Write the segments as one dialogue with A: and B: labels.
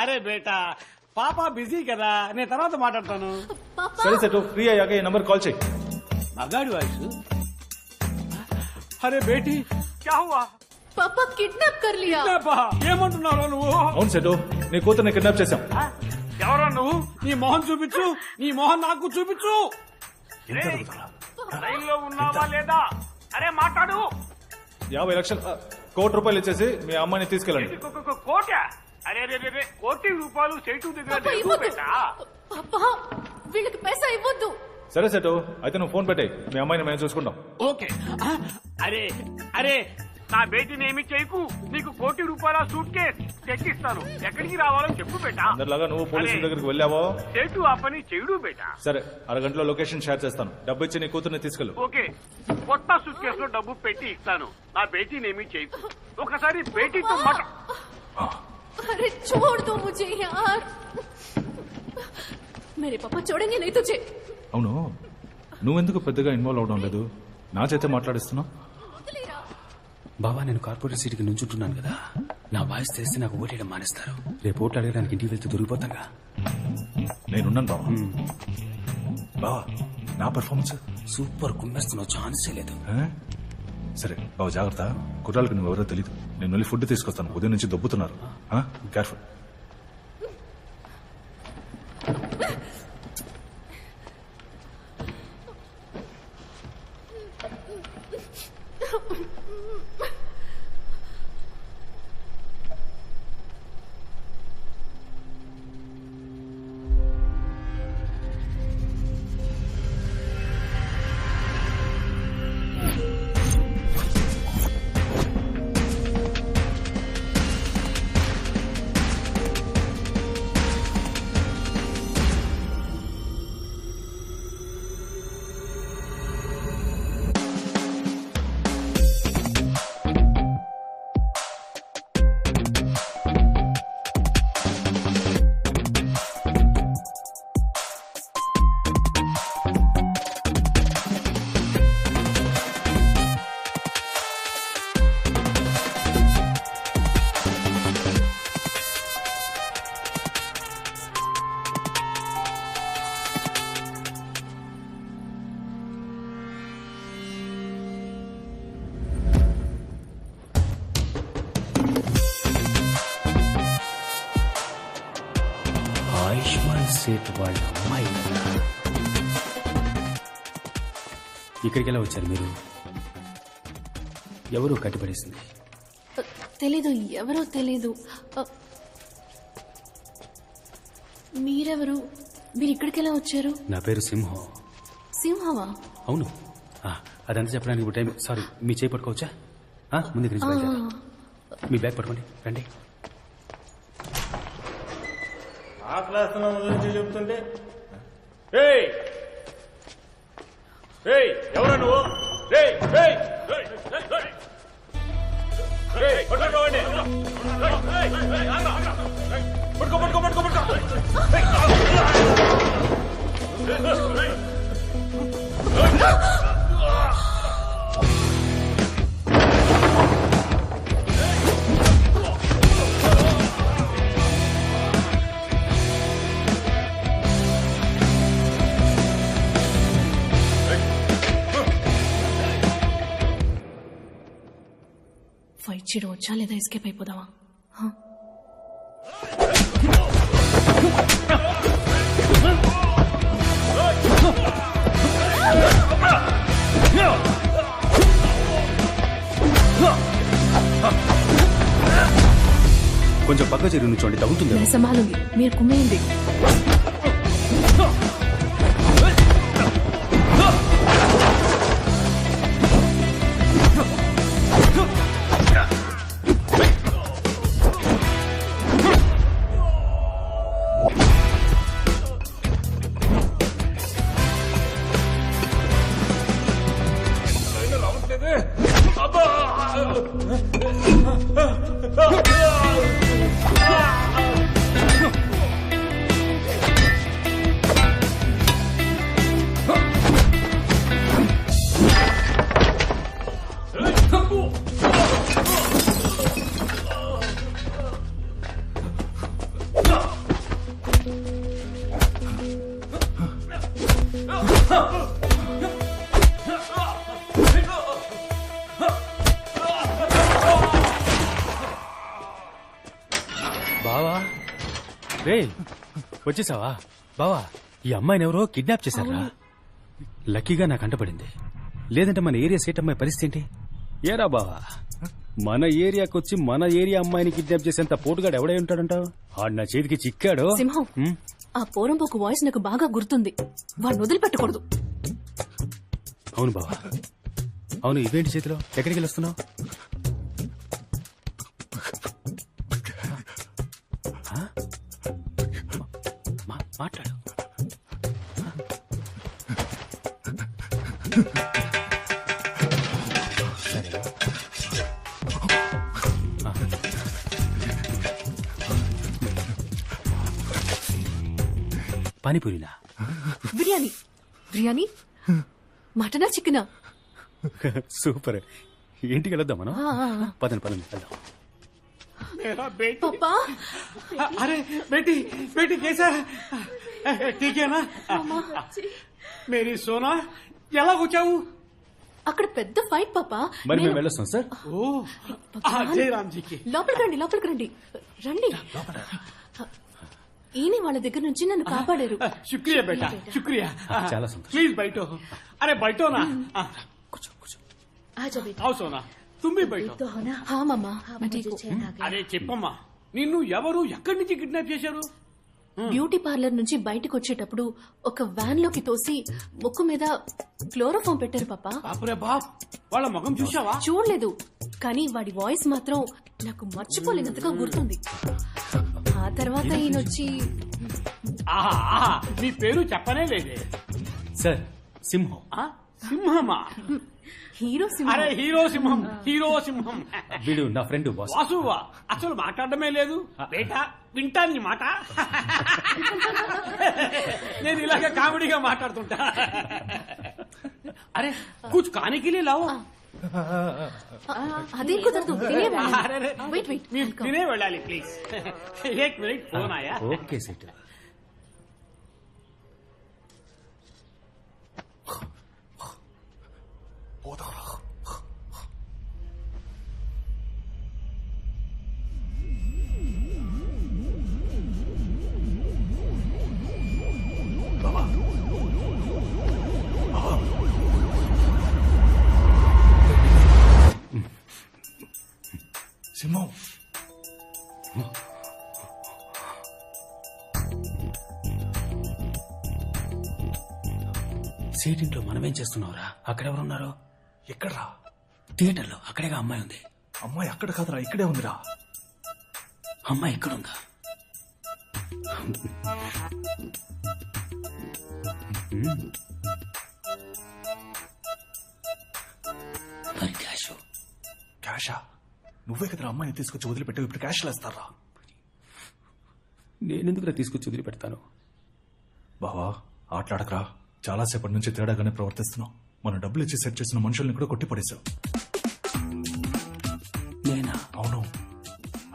A: అరే బేటా పాప బిజీ కదా నేను తర్వాత మాట్లాడతాను.
B: సరే సెట్ ఫ్రీ అయ్యాక ఈ నంబర్ కాల్ చేయి.
A: మగాడి వాయిస్. అరే బేటీ క్యా హువా?
C: पापा किडनैप कर लिया।
A: ఏమంటున్నావు నువ్వు?
B: అవును సెట్ నీ కూతుర్ని కిడ్నాప్ చేశాం.
A: ఎవరా నువ్వు? నీ మొహం చూపించు, నీ మొహం నాకు చూపించు. లైన్ లో ఉన్నావా లేదా? అరే మాట్లాడు.
B: 50 లక్షలు ₹1 కోటి ఇచ్చేసి మీ అమ్మాయిని తీసుకెళ్ళండి.
A: కోట? అరే ₹1 కోటి సేటు దగ్గర
C: पापा ఇవ్వద్దు. पापा వీళ్ళకి పైసా ఇవ్వద్దు.
B: సరే సెట్ అయితే నువ్వు ఫోన్ పెట్టాయి, మీ అమ్మాయిని మేము చూసుకుంటాం.
A: ఓకే. అరే అరే నా బేటీని ఏమి చేయకు. నీకు ₹1 కోటి సూట్ కేస్ చెక్ ఇస్తాను. ఎక్కడికి రావాలో చెప్పు బేటా.
B: అందరిలాగా నువ్వు పోలీసుల దగ్గరికి వెళ్ళావో?
A: సేటు ఆ పని చెయ్యడు బేటా.
B: సరే అరగంటలో లొకేషన్ షేర్ చేస్తాను. డబ్బు ఇచ్చి నీ కూతుర్ని తీసుకెళ్ళు.
A: ఓకే. కొత్త సూట్ కేసులో డబ్బు పెట్టి ఇస్తాను. నా బేటీని ఏమి చేయకు. ఒకసారి బేటీతో మాట.
C: अरे छोड़ दो मुझे यार, मेरे पापा छोड़ेंगे नहीं तुझे.
B: అవును నువ్వెందుకు పెద్దగా ఇన్వాల్వ్ అవడం లేదు? నా చేతే మాట్లాడిస్తున్నావు.
D: బాబా నేను కార్పొరేట్ సీట్కి నుంచుంటున్నాను కదా, నా వాయిస్ తెలిస్తే నాకు ఓటేయడం మానేస్తారు. రేపు ఓట్లు అడగడానికి ఇంటికి వెళ్తే దొరికిపోతాగా.
B: నేనున్నాను బావా. బావా నా పర్ఫార్మెన్స్
D: సూపర్ కుమ్మేస్తున్నావు, ఛాన్సే లేదు.
B: సరే బావ జాగ్రత్త. కుర్రాళ్ళకి నువ్వెవరో తెలీదు. నేను వెళ్ళి ఫుడ్ తీసుకొస్తాను. ఉదయం నుంచి దొబ్బుతున్నారు. కేర్ఫుల్.
D: ఆయుష్మాన్ సేట్ వాళ్ళ అమ్మాయి ఇక్కడికి ఎలా వచ్చారు మీరు? ఎవరు కట్టిపడేసింది?
C: తెలీదు, ఎవరో తెలీదు. మీరెవరు? మీరు ఇక్కడికి ఎలా వచ్చారు?
D: నా పేరు సింహం.
C: సింహవా?
D: అవును. అదంతా చెప్పడానికి ఇప్పుడు టైం. సారీ, మీ చేయి పట్టుకోవచ్చా? ముందు ఇక్కడి నుంచి బయలుదేరా. మీ బ్యాగ్ పట్టుకోండి, రండి.
E: ఆ క్లాస్ గురించి చెప్తుంటే ఎవరా నువ్వు?
C: ఫైట్ చేయడం వచ్చా లేదా ఎస్కేప్ అయిపోదావా?
D: కొంచెం పక్క చెరువు నుంచోండి, తగ్గుతుంది.
C: నేను సంభాలుంది, మీరు కుమ్మేయండి.
D: బావా రే వచ్చేసావా బావా ఈ అమ్మాయిని ఎవరో కిడ్నాప్ చేశారా లక్కీగా నాకు అంటపడింది లేదంటే మన ఏరియా సేట్ అమ్మాయి పరిస్థితి ఏంటి ఏరా బావా మన ఏరియాకి వచ్చి మన ఏరియా అమ్మాయిని కిడ్నాప్ చేసేంత పోటుగాడు ఎవడై ఉంటాడంటావు ఆడు నా చేతికి చిక్కాడు
C: సింహం ఆ పోరంబోకు వాయిస్ నాకు బాగా గుర్తుంది వాడిని వదిలిపెట్టకూడదు.
D: అవును బావా అవును ఇవేంటి చేతిలో ఎక్కడికి వెళ్ళొస్తున్నావు మాట్లాడు పానీపూరినా
C: బిర్యానీ బిర్యానీ మటనా చికెనా?
D: సూపర్ ఇంటికి వెళ్దాం మనం పదండి వెళ్దాం.
A: मेरा बेटी
C: పాపా
A: अरे बेटी बेटी कैसा है ठीक है ना मेरी सोना ఎలా వచ్చావు?
C: అక్కడ పెద్ద ఫైట్ పాపా.
D: మరి మేము వెళ్ళొస్తాం సార్.
A: ఓ జయరామ్జీకి
C: లోపలికి రండి రండి. ఈయన వాళ్ళ దగ్గర నుంచి నన్ను కాపాడారు.
A: శుక్రియా బేటా శుక్రియా.
D: చాలా సంతోషం.
A: ప్లీజ్ బయటో. అరే బయటో నా.
D: కూర్చో
A: आओ सोना तुम भी बैठो.
C: हाँ मामा
A: అరే చెప్పమ్మా నిన్ను ఎవరు ఎక్కడి నుంచి కిడ్నాప్ చేశారు?
C: బ్యూటీ పార్లర్ నుంచి బయటకు వచ్చేటప్పుడు ఒక వ్యాన్ లోకి తోసి ముక్కు మీద క్లోరోఫామ్ పెట్టారు పాపా.
A: బాపురే బాప్ వాళ్ళ ముఖం చూసావా?
C: చూడలేదు కానీ వాడి వాయిస్ మాత్రం నాకు మర్చిపోలేనంతగా గుర్తుంది. ఆ తర్వాత ఈయనొచ్చి
A: ఆహా ఆహా నీ పేరు చెప్పనే లేదే.
D: సార్ సింహం.
A: ఆ? సింహమా?
C: హీరో
A: అరే హీరో సింహం హీరో సింహం.
D: వీడు నా ఫ్రెండ్ బాస్.
A: వాసువా అసలు మాట్లాడమే లేదు బేటా వింటాను నీ మాట. నేను ఇలాగే కామెడీగా మాట్లాడుతుంటా. అరే కుछ खाने के लिए लाओ.
C: అదేం కుదరదు.
A: అరే అరే
C: వెయిట్
A: మీరు తినే వెళ్ళాలి ప్లీజ్. एक मिनट फोन आया.
D: Okay set.
B: సింహం
D: సేట్ ఇంట్లో మనమేం చేస్తున్నావురా? అక్కడెవరున్నారు?
B: ఎక్కడ్రా?
D: థియేటర్లో. అక్కడేగా అమ్మాయి ఉంది.
B: అమ్మాయి అక్కడ కాదురా ఇక్కడే ఉందిరా.
D: అమ్మాయి ఎక్కడుందా? మరి క్యాష్?
B: క్యాషా? నువ్వే కదరా అమ్మాయిని తీసుకొచ్చి వదిలిపెట్టావు. ఇప్పుడు క్యాష్ లేస్తారా?
D: నేనెందుకురా తీసుకొచ్చి వదిలిపెడతాను?
B: బావా ఆటలాడకరా. చాలాసేపటి నుంచి తేడాగానే ప్రవర్తిస్తున్నావు. మనం డబ్బులు ఇచ్చి సెట్ చేసిన మనుషుల్ని కూడా కొట్టిపడేశావు.
D: నేనా?
B: అవును.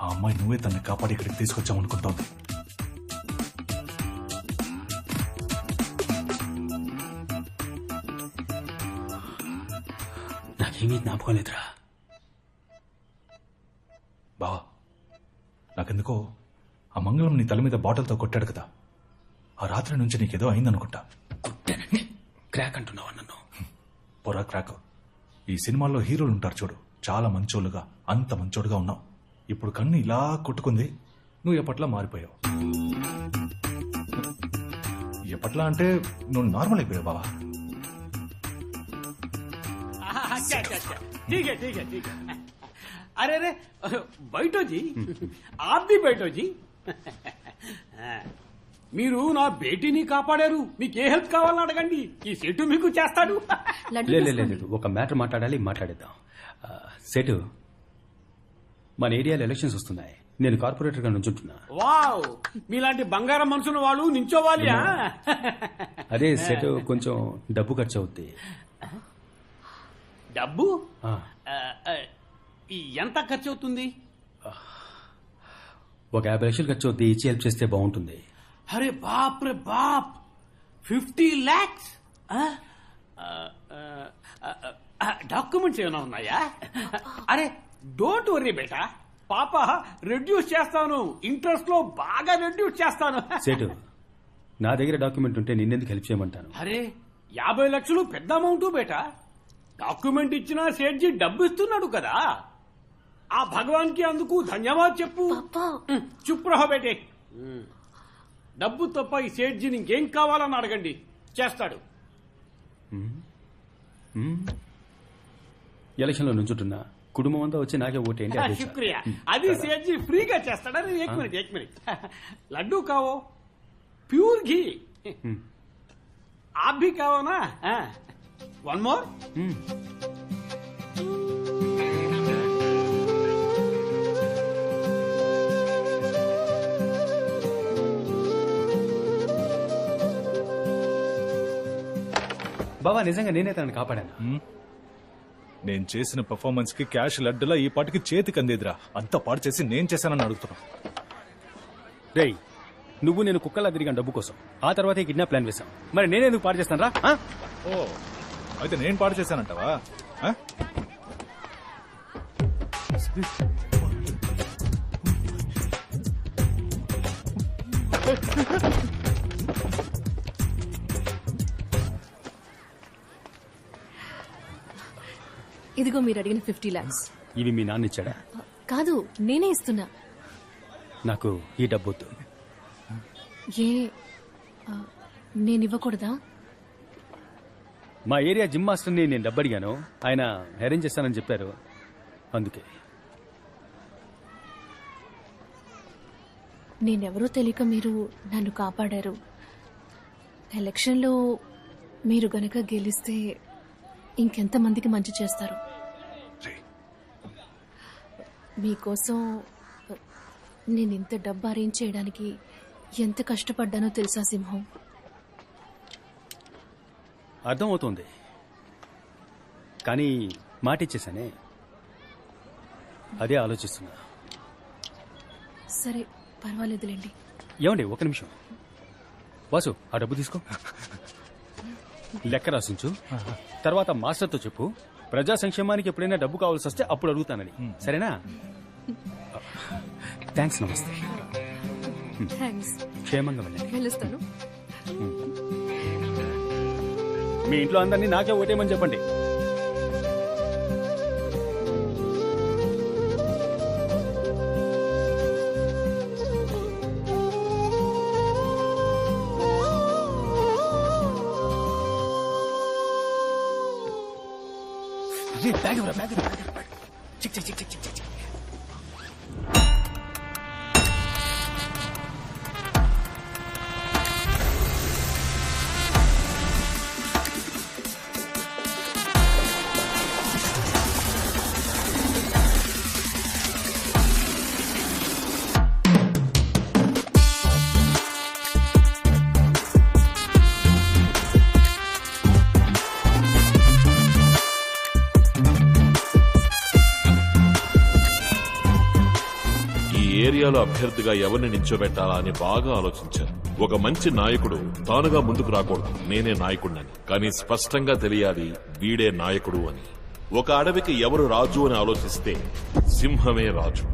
B: ఆ అమ్మాయి నువ్వే తనని కాపాడి ఇక్కడికి తీసుకొచ్చామనుకుంటోంది.
D: నాకేమీ జ్ఞాపకం లేదురా.
B: బావా నాకెందుకో ఆ మంగళం నీ తల మీద బాటిల్తో కొట్టాడు కదా, ఆ రాత్రి నుంచి నీకేదో అయిందనుకుంటా.
D: కుట్టానంటే క్రాక్ అంటున్నావా నన్ను?
B: పొరా క్రాక్. ఈ సినిమాల్లో హీరోలు ఉంటారు చూడు, చాలా మంచోళ్ళుగా, అంత మంచోడుగా ఉన్నావు. ఇప్పుడు కన్ను ఇలా కొట్టుకుంది, నువ్వు ఎప్పట్లా మారిపోయావు. ఎప్పట్లా అంటే నువ్వు నార్మల్ అయిపోయావు బావా.
A: अच्छा अच्छा अच्छा ठीक है ठीक है ठीक है. अरे अरे बैठो जी. आप भी बैठो जी. మీరు నా బేటీని కాపాడారు. మీకు ఏ హెల్ప్ కావాలని అడగండి, ఈ సెటు మీకు చేస్తాడు.
D: లేదు ఒక మ్యాటర్ మాట్లాడేద్దాం. సెటు, మన ఏరియాలో ఎలక్షన్స్ వస్తున్నాయి. నేను కార్పొరేటర్ గా నుంచుంటున్నా.
A: వావ్, మీలాంటి బంగారం మనుషులు వాళ్ళు నించోవాలి.
D: అదే సెటు కొంచెం డబ్బు ఖర్చు అవుద్ది.
A: డబ్బు
D: ఆ,
A: ఎంత ఖర్చు అవుతుంది?
D: ఒక 50 లక్షలు ఖర్చు అవుద్ది. ఇచ్చి హెల్ప్ చేస్తే బాగుంటుంది.
A: అరే బాప్ రే బాప్ 50 lakhs డాక్యుమెంట్స్ ఏమైనా ఉన్నాయా? అరే డోంట్ వరీ బేటా, పాప రెడ్యూస్ చేస్తాను, ఇంట్రెస్ట్ లో బాగా రెడ్యూస్ చేస్తాను.
D: సేటు నా దగ్గర డాక్యుమెంట్ ఉంటే నిన్నెందుకు హెల్ప్ చేయమంటాను?
A: అరే 50 లక్షలు పెద్ద అమౌంట్ బేటా. డాక్యుమెంట్ ఇచ్చినా సేట్జీ డబ్బు ఇస్తున్నాడు కదా, ఆ భగవాన్ కి అందుకు ధన్యవాద్ చెప్పు.
C: పాపా
A: చుప్ రహో బేటే. డబ్బు తప్ప ఈ సేట్జీని ఇంకేం కావాలని అడగండి, చేస్తాడు.
D: ఎలక్షన్ లో నుంచుంటున్నా, కుటుంబం అంతా వచ్చి నాకే ఓటేయండి. అదే చాలు.
A: శుక్రియా. అది సేట్జీ ఫ్రీగా చేస్తాడని. ఏక్ మినిట్ లడ్డూ కావో, ప్యూర్ घी आप भी खाओ ना. One more.
D: బావా నిజంగా నేనే తనని కాపాడాను.
B: నేను చేసిన పెర్ఫార్మెన్స్ కి క్యాష్ లడ్డులా ఈ పాటికి చేతికి అందేదిరా. అంతా పాడు చేసి నేను చేశానని అడుగుతున్నా.
D: రేయ్ నువ్వు నేను కుక్కలా తిరిగాను డబ్బు కోసం, ఆ తర్వాత కిడ్నాప్ ప్లాన్ వేశాం. మరి నేనేందుకు పాడు చేస్తాను రా?
B: ఓ అయితే నేను పాడు చేశానంటావా? ఆ?
C: ఇదిగో మీరు అడిగిన 50 lakhs.
D: ఇవి మీ నాన్న ఇచ్చాడా?
C: కాదు, నేనే ఇస్తున్నా.
D: నాకు ఈ డబ్బు వద్దు.
C: ఏ నేను ఇవ్వకూడదా?
D: మా ఏరియా జిమ్ మాస్టర్ని నేను డబ్బు అడిగాను, ఆయన అరేంజ్ చేస్తానని చెప్పారు, అందుకే.
C: నేనెవరో తెలియక మీరు నన్ను కాపాడారు. ఎలక్షన్లో మీరు గనక గెలిస్తే ఇంకెంతమందికి మంచి చేస్తారు. మీకోసం నేను ఇంత డబ్బు అరేంజ్ చేయడానికి ఎంత కష్టపడ్డానో తెలుసా సింహం?
D: అర్థమవుతుంది, కానీ మాట ఇచ్చేసానే, అదే ఆలోచిస్తున్నా.
C: సరే పర్వాలేదులేండి.
D: ఏమండి ఒక నిమిషం. వాసు ఆ డబ్బు తీసుకో, లెక్క రాసించు, తర్వాత మాస్టర్తో చెప్పు ప్రజా సంక్షేమానికి ఎప్పుడైనా డబ్బు కావాల్సి వస్తే అప్పుడు అడుగుతానని. సరేనా? థ్యాంక్స్. నమస్తే.
C: థ్యాంక్స్.
D: క్షేమంగా వెళ్ళండి.
C: వెళ్ళొస్తాను.
D: మీ ఇంట్లో అందరినీ నాకే ఓటేయమని చెప్పండి. బ్యాగ్ ఇవ్వరా, బ్యాగ్ ఇవ్వరా, బ్యాగ్ ఇవ్వరా. చిక్ చిక్ చిక్ చిక్ చిక్ చిక్.
F: ఏరియాలో అభ్యర్థిగా ఎవరిని నిల్చోబెట్టాలా అని బాగా ఆలోచించాను. ఒక మంచి నాయకుడు తానుగా ముందుకు రాకూడదు, నేనే నాయకుడినని, కానీ స్పష్టంగా తెలియాలి వీడే నాయకుడు అని. ఒక అడవికి ఎవరు రాజు అని ఆలోచిస్తే సింహమే రాజు.